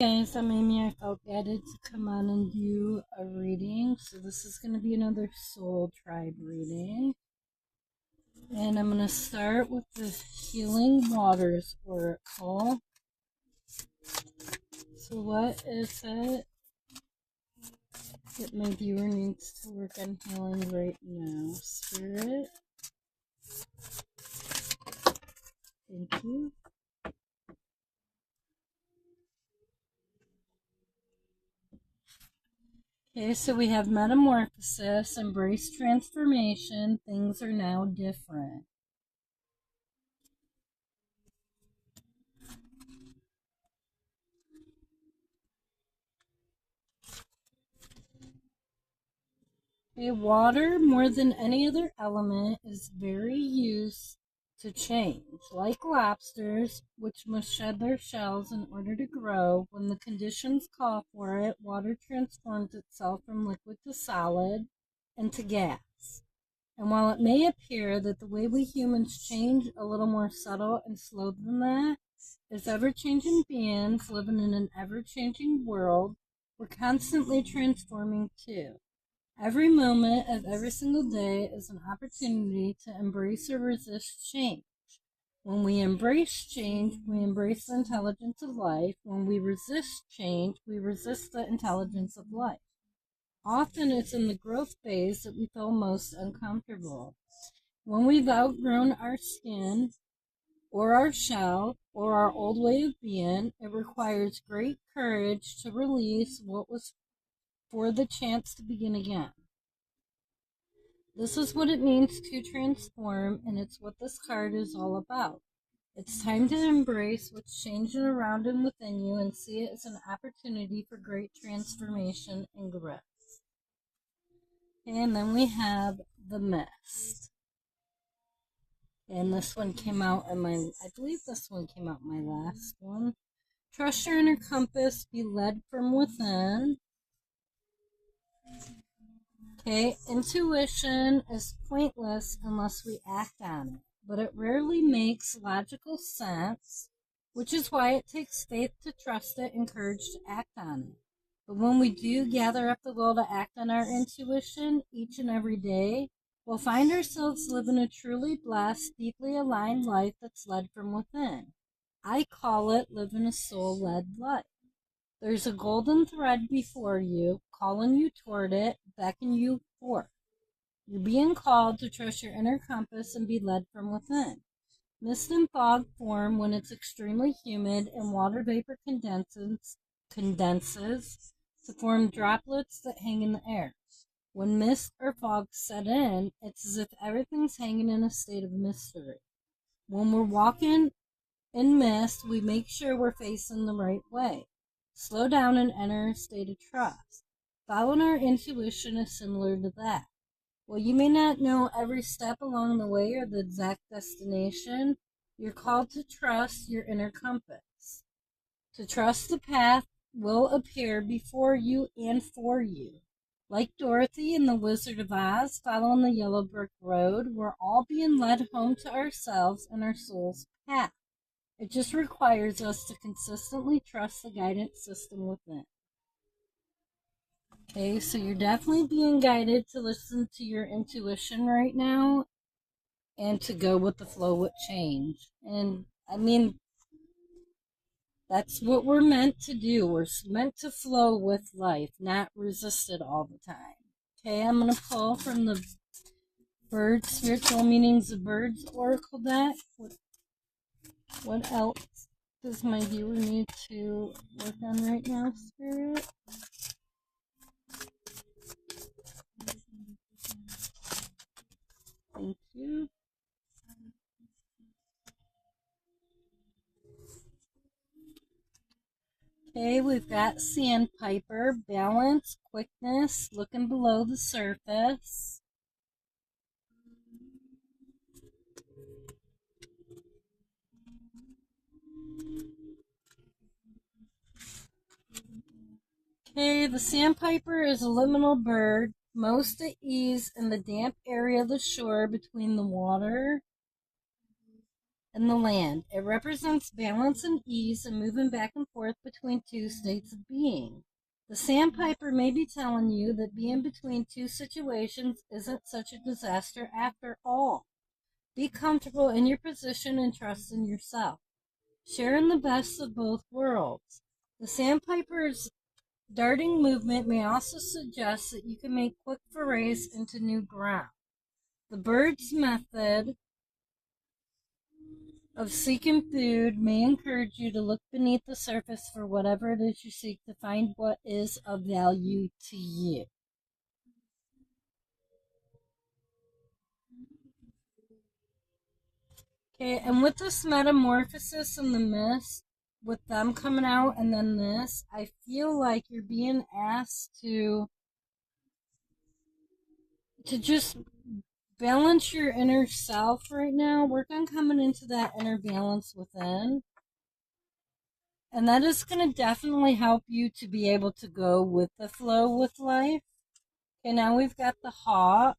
Guys, I'm Amy. I felt guided to come on and do a reading. So this is going to be another Soul Tribe reading. And I'm going to start with the Healing Waters Oracle. So what is it that my viewer needs to work on healing right now? Spirit, thank you. Okay, so we have Metamorphosis, Embrace Transformation, Things are now different. Okay, water, more than any other element, is very used to change. Like lobsters, which must shed their shells in order to grow, when the conditions call for it, water transforms itself from liquid to solid and to gas. And while it may appear that the way we humans change a little more subtle and slow than that, as ever-changing beings living in an ever-changing world, we're constantly transforming too. Every moment of every single day is an opportunity to embrace or resist change. When we embrace change, we embrace the intelligence of life. When we resist change, we resist the intelligence of life. Often it's in the growth phase that we feel most uncomfortable. When we've outgrown our skin, or our shell, or our old way of being, it requires great courage to release what was for the chance to begin again. This is what it means to transform, and it's what this card is all about. It's time to embrace what's changing around and within you and see it as an opportunity for great transformation and growth. And then we have the Mist. And this one came out in I believe this one came out in my last one. Trust your inner compass, be led from within. Okay, intuition is pointless unless we act on it, but it rarely makes logical sense, which is why it takes faith to trust it and courage to act on it. But when we do gather up the will to act on our intuition each and every day, we'll find ourselves living a truly blessed, deeply aligned life that's led from within. I call it living a soul-led life. There's a golden thread before you, calling you toward it, beckoning you forth. You're being called to trust your inner compass and be led from within. Mist and fog form when it's extremely humid and water vapor condenses to form droplets that hang in the air. When mist or fog set in, it's as if everything's hanging in a state of mystery. When we're walking in mist, we make sure we're facing the right way. Slow down and enter a state of trust. Following our intuition is similar to that. While you may not know every step along the way or the exact destination, you're called to trust your inner compass. To trust the path will appear before you and for you. Like Dorothy in The Wizard of Oz, following the yellow brick road, we're all being led home to ourselves and our soul's path. It just requires us to consistently trust the guidance system within. Okay, so you're definitely being guided to listen to your intuition right now and to go with the flow with change. And I mean, that's what we're meant to do. We're meant to flow with life, not resist it all the time. Okay, I'm going to pull from the Bird Spiritual Meanings of Birds Oracle deck. What else does my viewer need to work on right now, Spirit? Thank you. Okay, we've got Sandpiper, balance, quickness, looking below the surface. Okay, the Sandpiper is a liminal bird, most at ease in the damp area of the shore between the water in the land. It represents balance and ease and moving back and forth between two states of being. The sandpiper may be telling you that being between two situations isn't such a disaster after all. Be comfortable in your position and trust in yourself. Share in the best of both worlds. The sandpiper's darting movement may also suggest that you can make quick forays into new ground. The bird's method of seeking food may encourage you to look beneath the surface for whatever it is you seek to find what is of value to you. Okay, and with this metamorphosis and the mist, with them coming out and then this, I feel like you're being asked to just balance your inner self right now. Work on coming into that inner balance within. And that is going to definitely help you to be able to go with the flow with life. Okay, now we've got the hawk.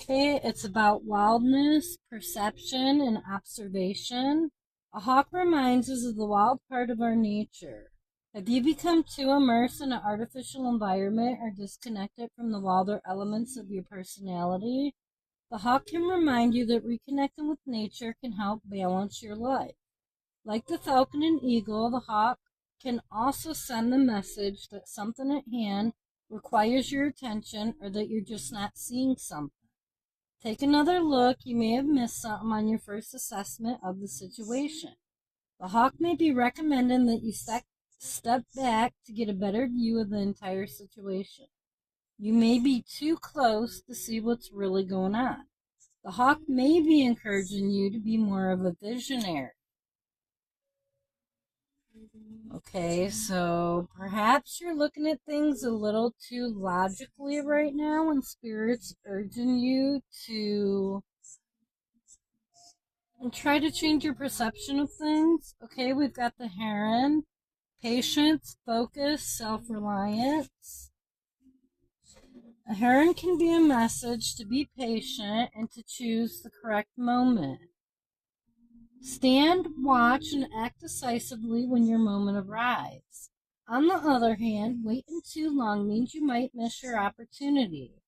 Okay, it's about wildness, perception, and observation. A hawk reminds us of the wild part of our nature. Have you become too immersed in an artificial environment or disconnected from the wilder elements of your personality? The hawk can remind you that reconnecting with nature can help balance your life. Like the falcon and eagle, the hawk can also send the message that something at hand requires your attention or that you're just not seeing something. Take another look. You may have missed something on your first assessment of the situation. The hawk may be recommending that you step back to get a better view of the entire situation. You may be too close to see what's really going on. The hawk may be encouraging you to be more of a visionary. Okay, so perhaps you're looking at things a little too logically right now, and Spirit's urging you to try to change your perception of things. Okay, we've got the heron, patience, focus, self-reliance. A heron can be a message to be patient and to choose the correct moment. Stand, watch, and act decisively when your moment arrives. On the other hand, waiting too long means you might miss your opportunity.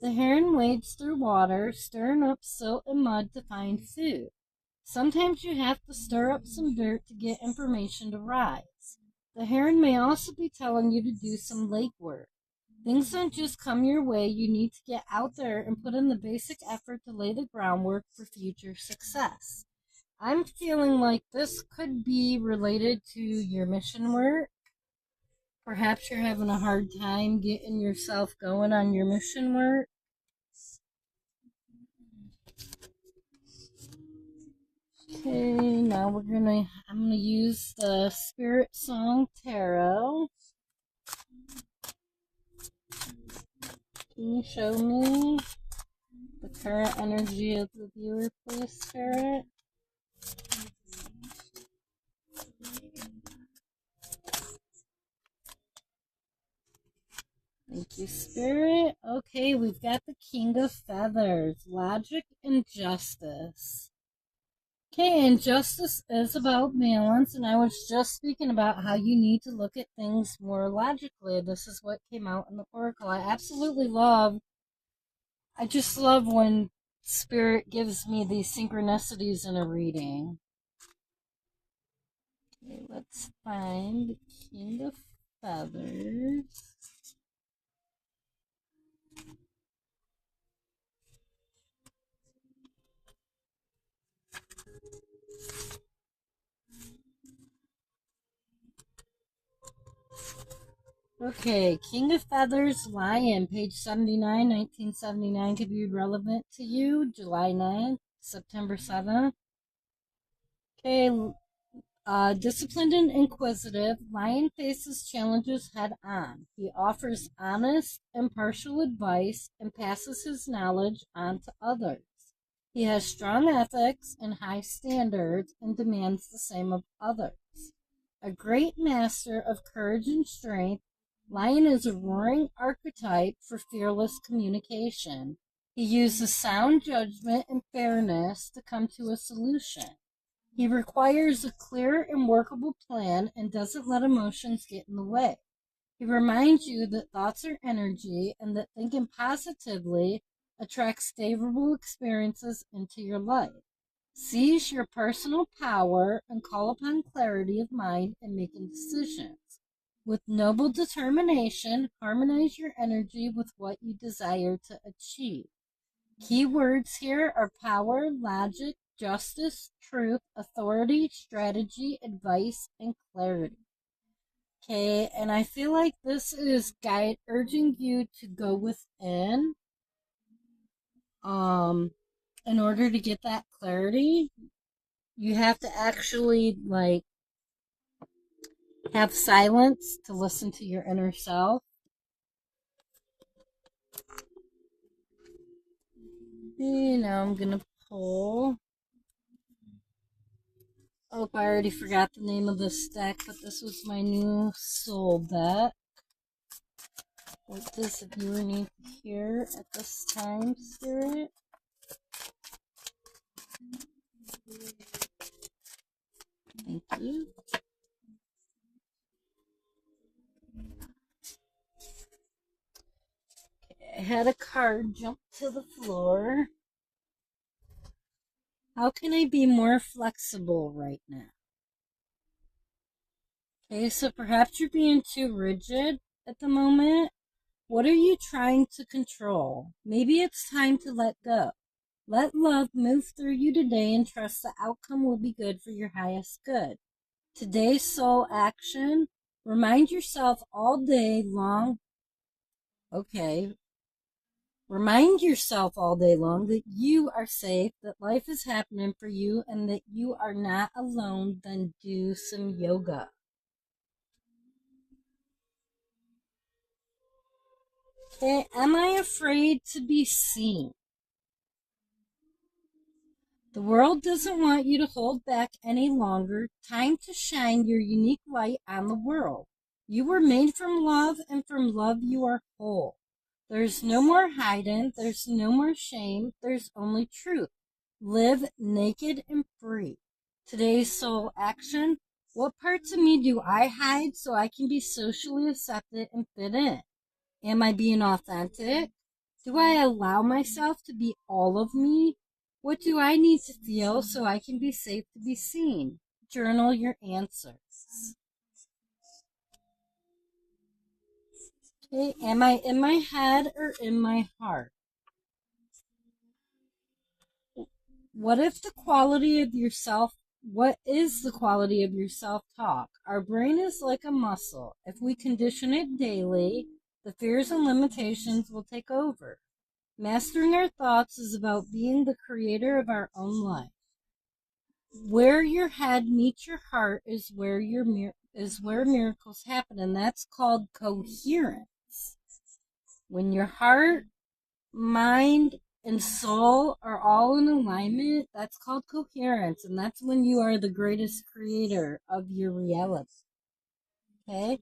The heron wades through water, stirring up silt and mud to find food. Sometimes you have to stir up some dirt to get information to rise. The heron may also be telling you to do some lake work. Things don't just come your way. You need to get out there and put in the basic effort to lay the groundwork for future success. I'm feeling like this could be related to your mission work. Perhaps you're having a hard time getting yourself going on your mission work. Okay, now I'm gonna use the Spirit Song Tarot. Can you show me the current energy of the viewer, please, Spirit? Thank you, Spirit. Okay, we've got the King of Feathers, logic and justice. Okay, and justice is about balance, and I was just speaking about how you need to look at things more logically. This is what came out in the Oracle. I just love when Spirit gives me these synchronicities in a reading. Okay, let's find the King of Feathers. Okay, King of Feathers, Lion, page 79, 1979, could be relevant to you, July 9th, September 7th. Okay, disciplined and inquisitive, Lion faces challenges head on. He offers honest, impartial advice and passes his knowledge on to others. He has strong ethics and high standards and demands the same of others. A great master of courage and strength, Lion is a roaring archetype for fearless communication. He uses sound judgment and fairness to come to a solution. He requires a clear and workable plan and doesn't let emotions get in the way. He reminds you that thoughts are energy and that thinking positively attracts favorable experiences into your life. Seize your personal power and call upon clarity of mind in making decisions. With noble determination, harmonize your energy with what you desire to achieve. Key words here are power, logic, justice, truth, authority, strategy, advice, and clarity. Okay, and I feel like this is urging you to go within in order to get that clarity. You have to actually have silence to listen to your inner self. I'm gonna pull. Oh, I already forgot the name of this deck, but this was my new soul deck. What does the viewer need to hear at this time, Spirit? Thank you. Okay, I had a card jump to the floor. How can I be more flexible right now? Okay, so perhaps you're being too rigid at the moment. What are you trying to control? Maybe it's time to let go. Let love move through you today and trust the outcome will be good for your highest good. Today's soul action, remind yourself all day long, remind yourself all day long that you are safe, that life is happening for you, and that you are not alone. Then do some yoga. Okay, am I afraid to be seen? The world doesn't want you to hold back any longer. Time to shine your unique light on the world. You were made from love, and from love you are whole. There's no more hiding. There's no more shame. There's only truth. Live naked and free. Today's soul action. What parts of me do I hide so I can be socially accepted and fit in? Am I being authentic? Do I allow myself to be all of me? What do I need to feel so I can be safe to be seen? Journal your answers. Okay, am I in my head or in my heart? What is the quality of your self-talk? Our brain is like a muscle. If we condition it daily, the fears and limitations will take over. Mastering our thoughts is about being the creator of our own life. Where your head meets your heart is where miracles happen, and that's called coherence. When your heart, mind, and soul are all in alignment, that's called coherence, and that's when you are the greatest creator of your reality. Okay?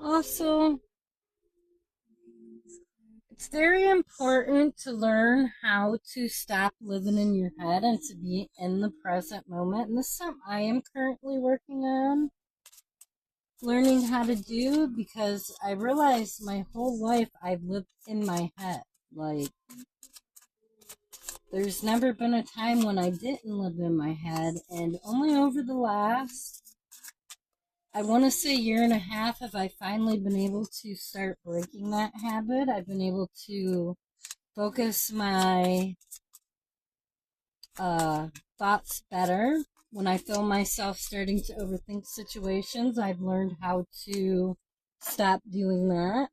Also, it's very important to learn how to stop living in your head and to be in the present moment. And this is something I am currently working on, learning how to do, because I realized my whole life I've lived in my head. There's never been a time when I didn't live in my head, and only over the last, I want to say, year and a half have I finally been able to start breaking that habit. I've been able to focus my thoughts better. When I feel myself starting to overthink situations, I've learned how to stop doing that.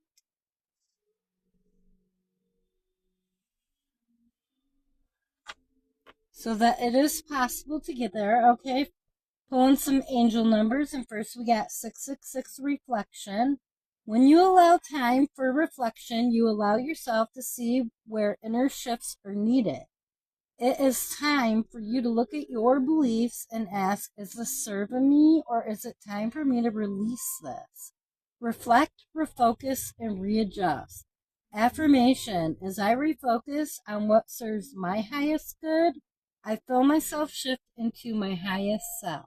So that it is possible to get there. Okay, pulling some angel numbers, and first we got 666 reflection. When you allow time for reflection, you allow yourself to see where inner shifts are needed. It is time for you to look at your beliefs and ask, is this serving me, or is it time for me to release this? Reflect, refocus, and readjust. Affirmation: as I refocus on what serves my highest good, I feel myself shift into my highest self.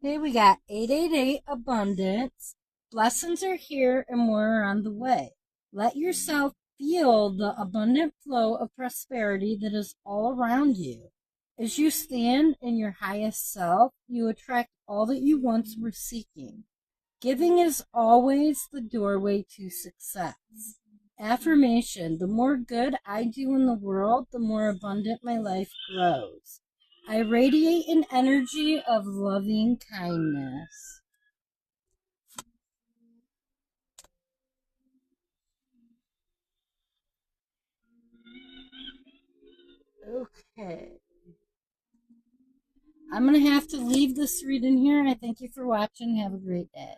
Okay, we got 888 abundance. Blessings are here and more are on the way. Let yourself feel the abundant flow of prosperity that is all around you. As you stand in your highest self, you attract all that you once were seeking. Giving is always the doorway to success. Affirmation: the more good I do in the world, the more abundant my life grows. I radiate an energy of loving kindness. Okay. I'm going to have to leave this reading here. I thank you for watching. Have a great day.